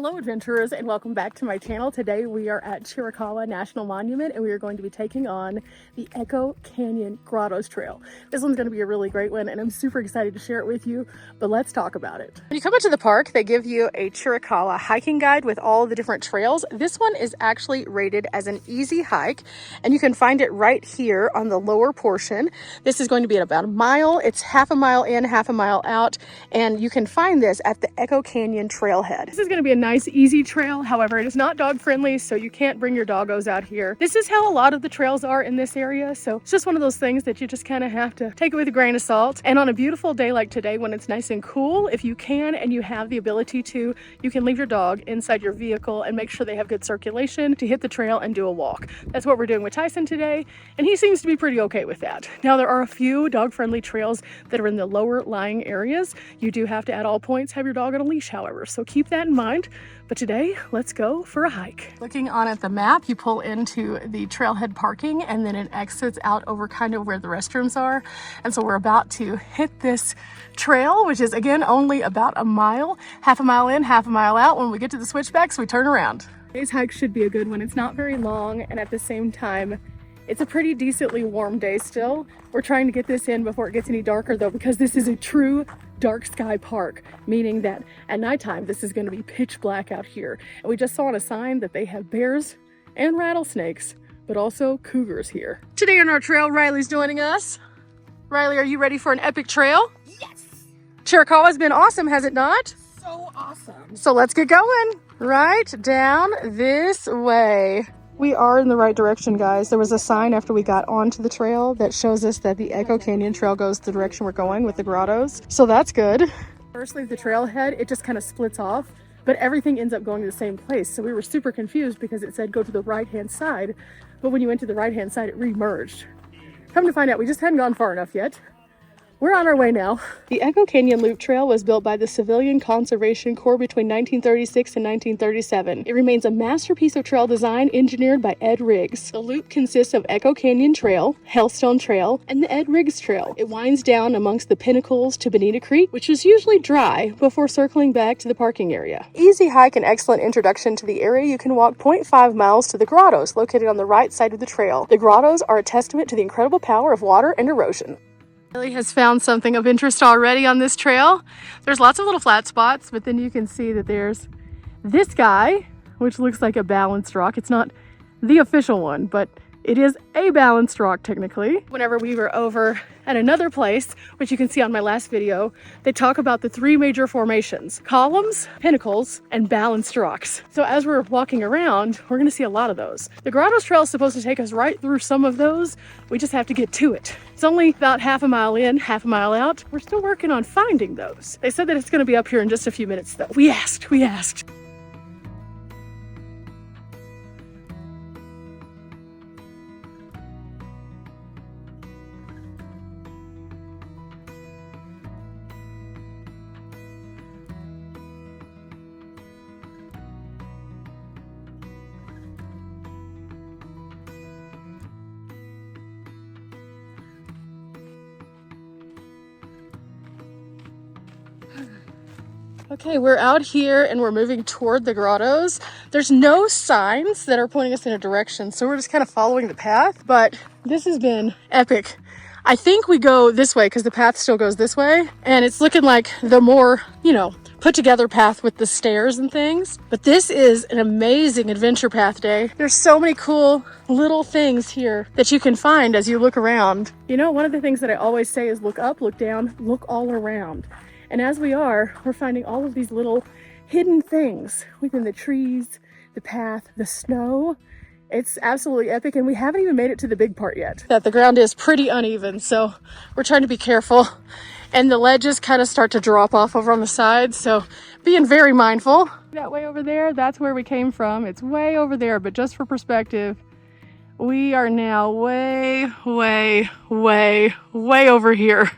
Hello adventurers and welcome back to my channel. Today we are at Chiricahua National Monument and we are going to be taking on the Echo Canyon Grottoes Trail. This one's going to be a really great one and I'm super excited to share it with you, but let's talk about it. When you come into the park, they give you a Chiricahua hiking guide with all the different trails. This one is actually rated as an easy hike and you can find it right here on the lower portion. This is going to be at about a mile. It's half a mile in, half a mile out, and you can find this at the Echo Canyon trailhead. This is going to be a nice easy trail. However, it is not dog friendly, so you can't bring your doggos out here. This is how a lot of the trails are in this area, so it's just one of those things that you just kind of have to take it with a grain of salt. And on a beautiful day like today, when it's nice and cool, if you can and you have the ability to, you can leave your dog inside your vehicle and make sure they have good circulation to hit the trail and do a walk. That's what we're doing with Tyson today, and he seems to be pretty okay with that. Now, there are a few dog-friendly trails that are in the lower lying areas. You do have to, at all points, have your dog on a leash, however, so keep that in mind. But today, let's go for a hike. Looking on at the map, you pull into the trailhead parking and then it exits out over kind of where the restrooms are. And so we're about to hit this trail, which is again only about a mile, half a mile in, half a mile out. When we get to the switchbacks, we turn around. Today's hike should be a good one. It's not very long, and at the same time, it's a pretty decently warm day still. We're trying to get this in before it gets any darker though, because this is a true dark sky park, meaning that at nighttime this is going to be pitch black out here. And we just saw on a sign that they have bears and rattlesnakes, but also cougars here. Today on our trail, Riley's joining us. Riley, are you ready for an epic trail? Yes! Chiricahua's been awesome, has it not? So awesome. So let's get going. Right down this way. We are in the right direction, guys. There was a sign after we got onto the trail that shows us that the Echo Canyon Trail goes the direction we're going with the grottos. So that's good. First leave the trailhead, it just kind of splits off, but everything ends up going to the same place. So we were super confused because it said go to the right-hand side, but when you went to the right-hand side, it re-merged. Come to find out, we just hadn't gone far enough yet. We're on our way now. The Echo Canyon Loop Trail was built by the Civilian Conservation Corps between 1936 and 1937. It remains a masterpiece of trail design engineered by Ed Riggs. The loop consists of Echo Canyon Trail, Hellstone Trail, and the Ed Riggs Trail. It winds down amongst the pinnacles to Bonita Creek, which is usually dry, before circling back to the parking area. Easy hike and excellent introduction to the area. You can walk 0.5 miles to the Grottoes, located on the right side of the trail. The Grottoes are a testament to the incredible power of water and erosion. Riley has found something of interest already on this trail. There's lots of little flat spots, but then you can see that there's this guy, which looks like a balanced rock. It's not the official one, but it is a balanced rock technically. Whenever we were over at another place, which you can see on my last video, they talk about the three major formations: columns, pinnacles, and balanced rocks. So as we're walking around, we're gonna see a lot of those. The Grottoes Trail is supposed to take us right through some of those. We just have to get to it. It's only about half a mile in, half a mile out. We're still working on finding those. They said that it's gonna be up here in just a few minutes though. We asked. Okay, we're out here and we're moving toward the grottos. There's no signs that are pointing us in a direction, so we're just kind of following the path, but this has been epic. I think we go this way because the path still goes this way, and it's looking like the more, put together path with the stairs and things. But this is an amazing adventure path day. There's so many cool little things here that you can find as you look around. One of the things that I always say is look up, look down, look all around. And as we're finding all of these little hidden things within the trees, the path, the snow. It's absolutely epic, and we haven't even made it to the big part yet. That the ground is pretty uneven, so we're trying to be careful. And the ledges kind of start to drop off over on the sides, so being very mindful. That way over there, that's where we came from. It's way over there, but just for perspective, we are now way over here.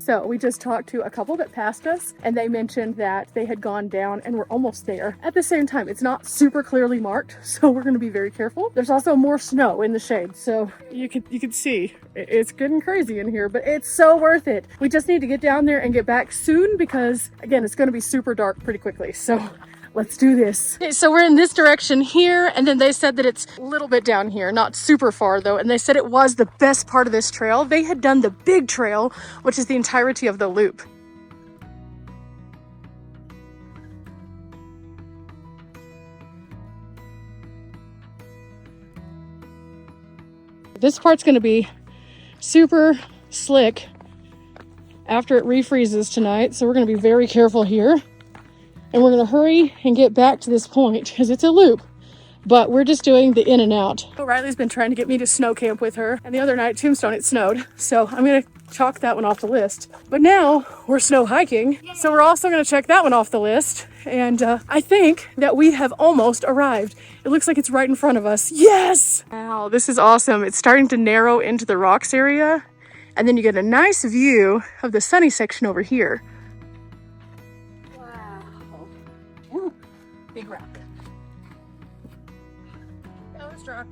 So we just talked to a couple that passed us, and they mentioned that they had gone down and were almost there. At the same time, it's not super clearly marked, so we're going to be very careful. There's also more snow in the shade, so you can see it's getting crazy in here, but it's so worth it. We just need to get down there and get back soon because, again, it's going to be super dark pretty quickly. So let's do this. Okay, so we're in this direction here, and then they said that it's a little bit down here, not super far though, and they said it was the best part of this trail. They had done the big trail, which is the entirety of the loop. This part's gonna be super slick after it refreezes tonight, so we're gonna be very careful here. And we're gonna hurry and get back to this point because it's a loop, but we're just doing the in and out. So Riley's been trying to get me to snow camp with her, and the other night, Tombstone, it snowed. So I'm gonna chalk that one off the list. But now we're snow hiking, so we're also gonna check that one off the list. And I think that we have almost arrived. It looks like it's right in front of us. Yes! Wow, this is awesome. It's starting to narrow into the rocks area, and then you get a nice view of the sunny section over here. Big rock. Balanced rock.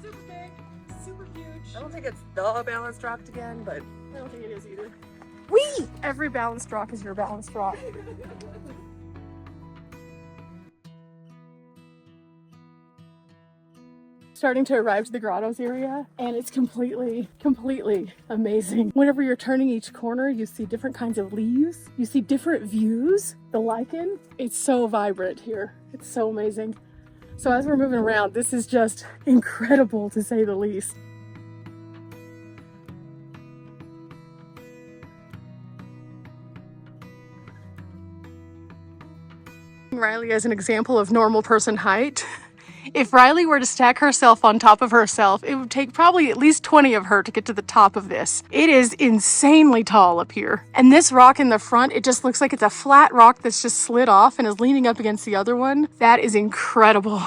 Super big, super huge. I don't think it's the balanced rock again, but I don't think it is either. whee! Every balanced rock is your balanced rock. Starting to arrive to the Grottoes area, and it's completely amazing. Whenever you're turning each corner, you see different kinds of leaves, you see different views, the lichen. It's so vibrant here. It's so amazing. So as we're moving around, this is just incredible to say the least. Riley as an example of normal person height. If Riley were to stack herself on top of herself, it would take probably at least 20 of her to get to the top of this. It is insanely tall up here. And this rock in the front, it just looks like it's a flat rock that's just slid off and is leaning up against the other one. That is incredible.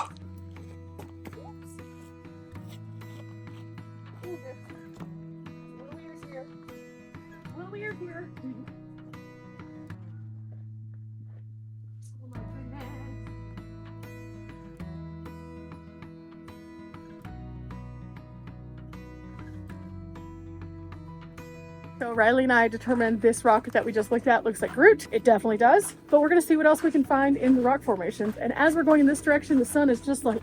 So Riley and I determined this rock that we just looked at looks like Groot. It definitely does. But we're gonna see what else we can find in the rock formations. And as we're going in this direction, the sun is just like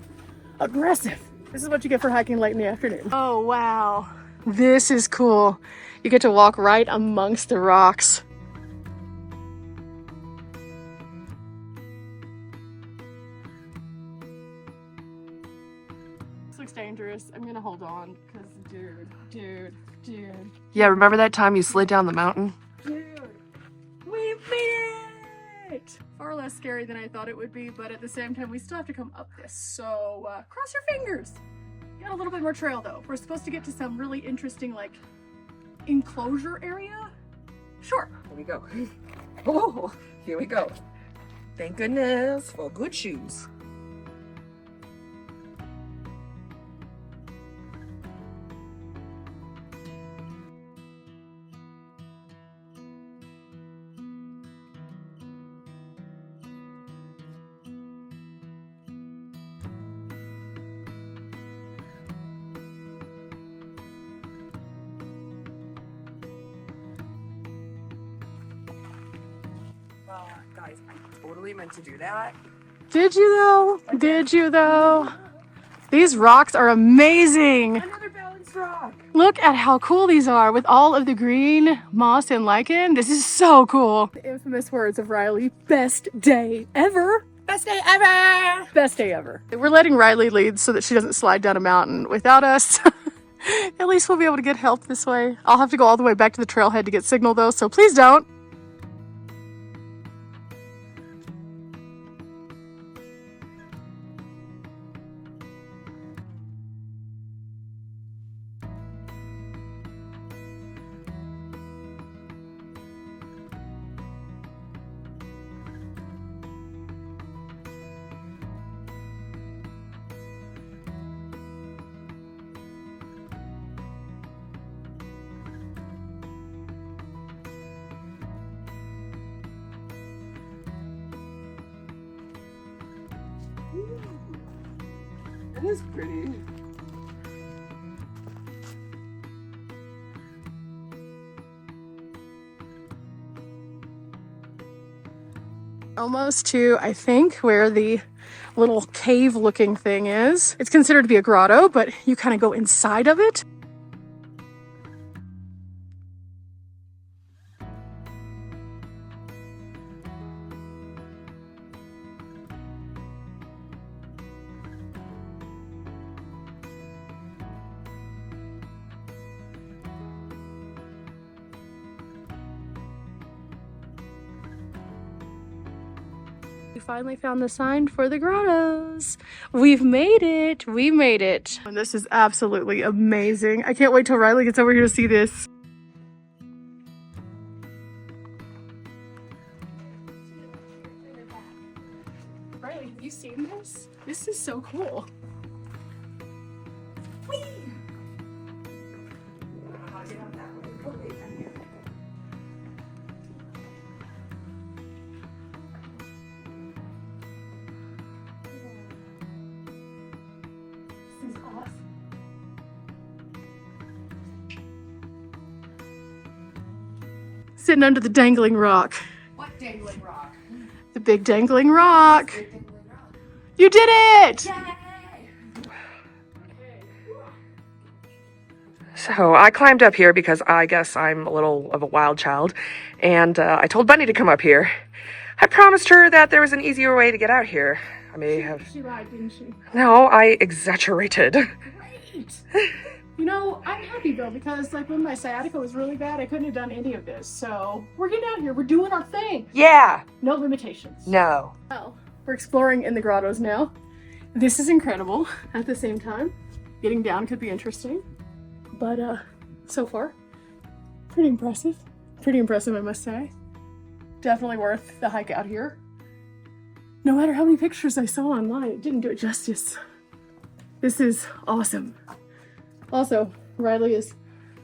aggressive. This is what you get for hiking late in the afternoon. Oh, wow. This is cool. You get to walk right amongst the rocks. This looks dangerous. I'm gonna hold on because dude. Yeah, remember that time you slid down the mountain? Dude, we made it! Far less scary than I thought it would be, but at the same time, we still have to come up this. So cross your fingers. Got a little bit more trail though. We're supposed to get to some really interesting like enclosure area. Sure. Here we go. Oh, here we go. Thank goodness for good shoes. Guys, I totally meant to do that. Did you though? Did you though? These rocks are amazing. Another balanced rock. Look at how cool these are with all of the green moss and lichen. This is so cool. The infamous words of Riley, best day ever. Best day ever. Best day ever. We're letting Riley lead so that she doesn't slide down a mountain without us. At least we'll be able to get help this way. I'll have to go all the way back to the trailhead to get signal though, so please don't. It is pretty. Almost to, I think, where the little cave looking thing is. It's considered to be a grotto, but you kind of go inside of it. We finally found the sign for the grottos. We've made it. We made it. And this is absolutely amazing. I can't wait till Riley gets over here to see this. Riley, have you seen this? This is so cool. Whee! This is awesome. Sitting under the dangling rock. What dangling rock? The big dangling rock. Big dangling rock. You did it! Yay! So I climbed up here because I guess I'm a little of a wild child, and I told Bunny to come up here. I promised her that there was an easier way to get out here. I may have... She lied, didn't she? No, I exaggerated. Great! You know, I'm happy though, because like when my sciatica was really bad, I couldn't have done any of this. So we're getting out here, we're doing our thing. Yeah! No limitations. No. Well, we're exploring in the grottos now. This is incredible. At the same time, getting down could be interesting. But so far, pretty impressive. Pretty impressive, I must say. Definitely worth the hike out here. No matter how many pictures I saw online, it didn't do it justice. This is awesome. Also, Riley is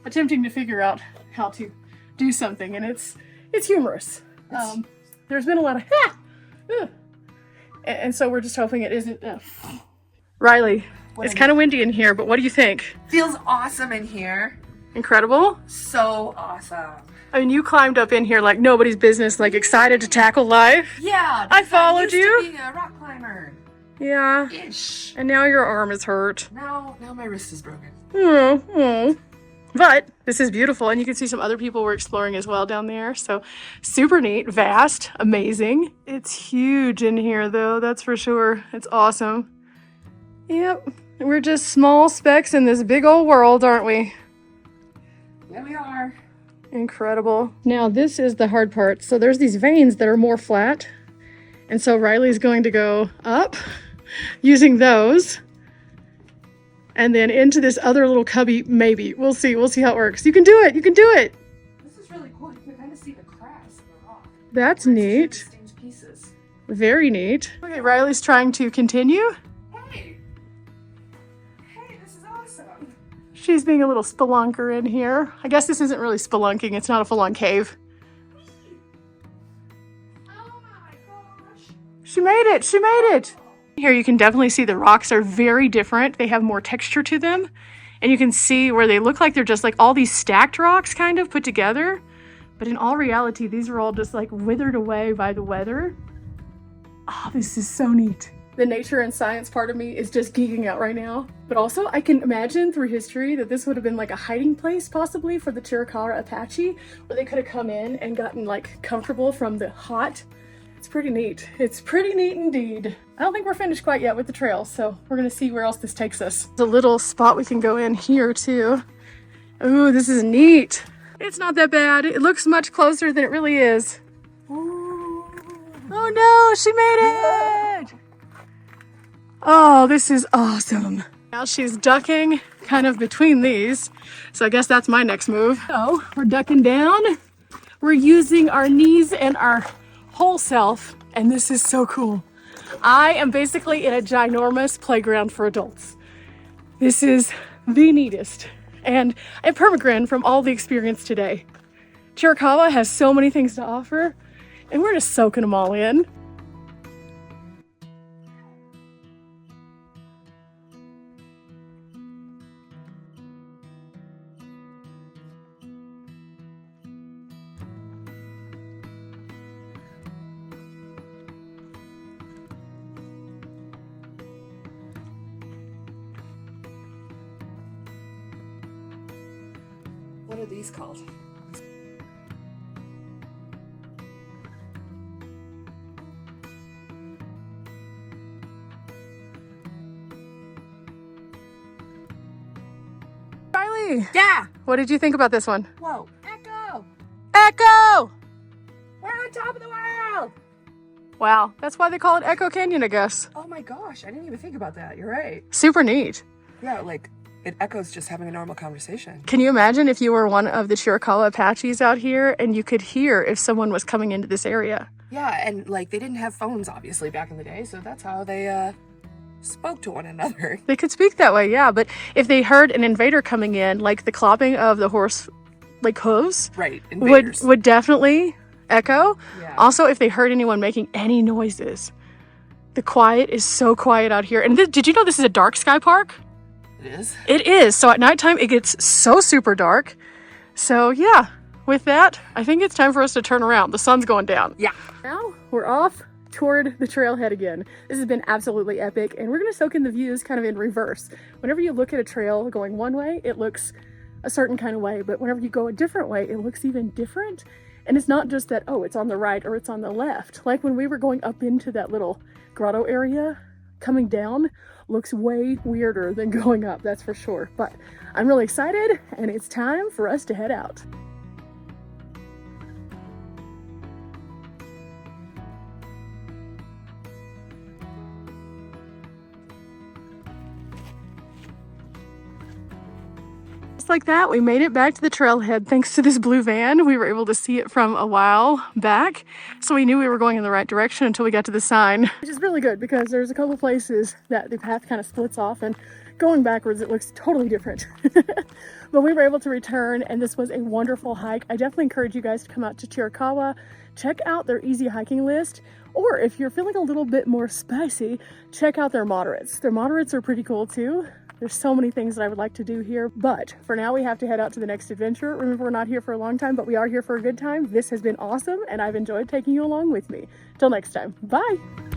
attempting to figure out how to do something, and it's humorous. There's been a lot of and so we're just hoping it isn't. Riley, it's kind of windy in here, but what do you think? Feels awesome in here. Incredible? So awesome. I mean, you climbed up in here like nobody's business, like excited to tackle life. Yeah, I followed you. I used to be a rock climber. Yeah. Ish. And now your arm is hurt. Now my wrist is broken. But this is beautiful, and you can see some other people were exploring as well down there. So super neat, vast, amazing. It's huge in here though, that's for sure. It's awesome. Yep, we're just small specks in this big old world, aren't we? Yeah, we are. Incredible. Now this is the hard part. So there's these veins that are more flat. And so Riley's going to go up using those. And then into this other little cubby, maybe. We'll see. We'll see how it works. You can do it. You can do it. This is really cool. You can kind of see the cracks in the rock. That's neat. Distinct pieces. Very neat. Okay, Riley's trying to continue. Hey, this is awesome. She's being a little spelunker in here. I guess this isn't really spelunking. It's not a full-on cave. Oh my gosh. She made it. She made it. Here you can definitely see the rocks are very different. They have more texture to them. And you can see where they look like they're just like all these stacked rocks kind of put together. But in all reality, these are all just like withered away by the weather. Oh, this is so neat. The nature and science part of me is just geeking out right now. But also I can imagine through history that this would have been like a hiding place possibly for the Chiricahua Apache, where they could have come in and gotten like comfortable from the hot. It's pretty neat. It's pretty neat indeed. I don't think we're finished quite yet with the trail, so we're gonna see where else this takes us. There's a little spot we can go in here too. Ooh, this is neat. It's not that bad. It looks much closer than it really is. Ooh. Oh no, she made it! Oh, this is awesome. Now she's ducking kind of between these, so I guess that's my next move. So we're ducking down. We're using our knees and our whole self, and this is so cool. I am basically in a ginormous playground for adults. This is the neatest, and I have permagrin from all the experience today. Chiricahua has so many things to offer, and we're just soaking them all in. What are these called? Riley, Yeah! what did you think about this one? Whoa! Echo! Echo! We're on top of the world! Wow, that's why they call it Echo Canyon, I guess. Oh my gosh, I didn't even think about that. You're right. Super neat. Yeah, like, it echoes just having a normal conversation. Can you imagine if you were one of the Chiricahua Apaches out here and you could hear if someone was coming into this area? Yeah, and like, they didn't have phones, obviously, back in the day, so that's how they, spoke to one another. They could speak that way, yeah, but if they heard an invader coming in, like the clopping of the horse, like hooves, Right, invaders. would definitely echo. Yeah. Also, if they heard anyone making any noises. The quiet is so quiet out here. And did you know this is a dark sky park? It is? It is. So at nighttime, it gets so super dark. So yeah, with that, I think it's time for us to turn around. The sun's going down. Yeah. Now we're off toward the trailhead again. This has been absolutely epic, and we're gonna soak in the views kind of in reverse. Whenever you look at a trail going one way, it looks a certain kind of way, but whenever you go a different way, it looks even different. And it's not just that, oh, it's on the right or it's on the left. Like when we were going up into that little grotto area, coming down looks way weirder than going up, that's for sure. But I'm really excited, and it's time for us to head out. Just like that, we made it back to the trailhead thanks to this blue van. We were able to see it from a while back, so we knew we were going in the right direction until we got to the sign. Which is really good because there's a couple places that the path kind of splits off, and going backwards it looks totally different. But we were able to return, and this was a wonderful hike. I definitely encourage you guys to come out to Chiricahua, check out their easy hiking list, or if you're feeling a little bit more spicy, check out their moderates. Their moderates are pretty cool too. There's so many things that I would like to do here, but for now we have to head out to the next adventure. Remember, we're not here for a long time, but we are here for a good time. This has been awesome, and I've enjoyed taking you along with me. Till next time, bye.